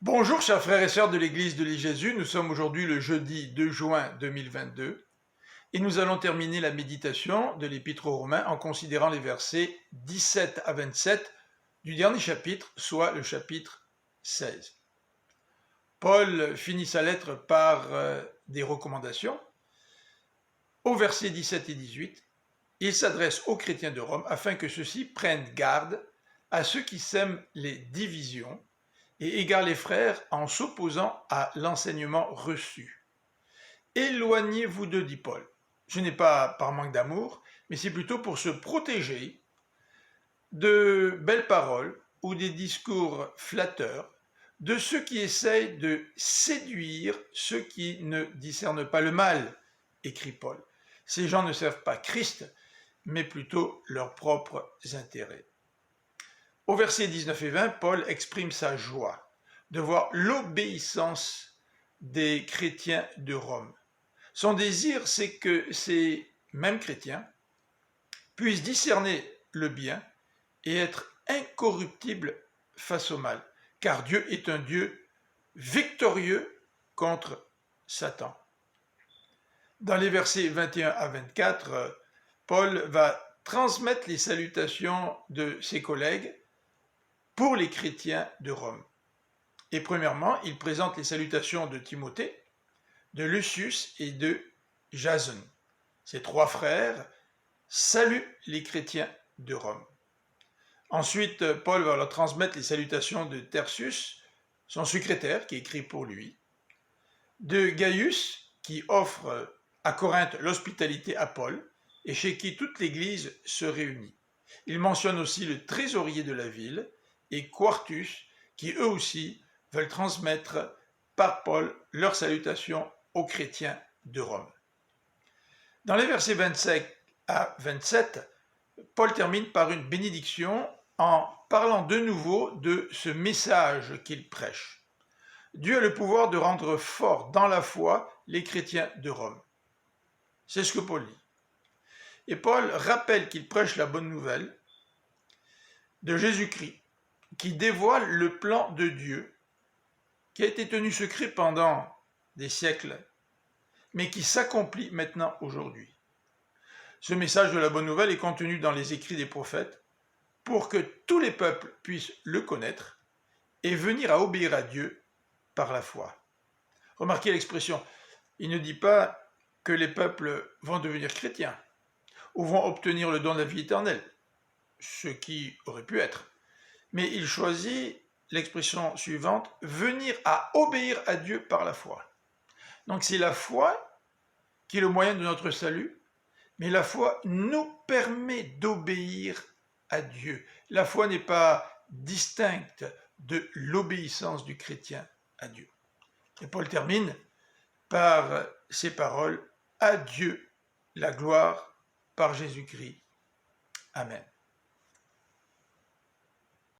Bonjour chers frères et sœurs de l'Église de l'I-Jésus, nous sommes aujourd'hui le jeudi 2 juin 2022 et nous allons terminer la méditation de l'Épître aux Romains en considérant les versets 17 à 27 du dernier chapitre, soit le chapitre 16. Paul finit sa lettre par des recommandations. Au verset 17 et 18, il s'adresse aux chrétiens de Rome afin que ceux-ci prennent garde à ceux qui sèment les divisions et égarent les frères en s'opposant à l'enseignement reçu. Éloignez-vous d'eux, dit Paul. Ce n'est pas par manque d'amour, mais c'est plutôt pour se protéger de belles paroles ou des discours flatteurs de ceux qui essayent de séduire ceux qui ne discernent pas le mal, écrit Paul. Ces gens ne servent pas Christ, mais plutôt leurs propres intérêts. Au verset 19 et 20, Paul exprime sa joie de voir l'obéissance des chrétiens de Rome. Son désir, c'est que ces mêmes chrétiens puissent discerner le bien et être incorruptibles face au mal, car Dieu est un Dieu victorieux contre Satan. Dans les versets 21 à 24, Paul va transmettre les salutations de ses collègues pour les chrétiens de Rome. Et premièrement, il présente les salutations de Timothée, de Lucius et de Jason. Ces trois frères saluent les chrétiens de Rome. Ensuite, Paul va leur transmettre les salutations de Tertius, son secrétaire, qui écrit pour lui, de Gaius, qui offre à Corinthe l'hospitalité à Paul, et chez qui toute l'Église se réunit. Il mentionne aussi le trésorier de la ville, et Quartus, qui eux aussi veulent transmettre par Paul leurs salutations aux chrétiens de Rome. Dans les versets 25 à 27, Paul termine par une bénédiction en parlant de nouveau de ce message qu'il prêche. Dieu a le pouvoir de rendre forts dans la foi les chrétiens de Rome. C'est ce que Paul dit. Et Paul rappelle qu'il prêche la bonne nouvelle de Jésus-Christ, qui dévoile le plan de Dieu, qui a été tenu secret pendant des siècles, mais qui s'accomplit maintenant aujourd'hui. Ce message de la bonne nouvelle est contenu dans les écrits des prophètes pour que tous les peuples puissent le connaître et venir à obéir à Dieu par la foi. Remarquez l'expression, il ne dit pas que les peuples vont devenir chrétiens ou vont obtenir le don de la vie éternelle, ce qui aurait pu être. Mais il choisit l'expression suivante, venir à obéir à Dieu par la foi. Donc c'est la foi qui est le moyen de notre salut, mais la foi nous permet d'obéir à Dieu. La foi n'est pas distincte de l'obéissance du chrétien à Dieu. Et Paul termine par ces paroles, à Dieu la gloire par Jésus-Christ. Amen.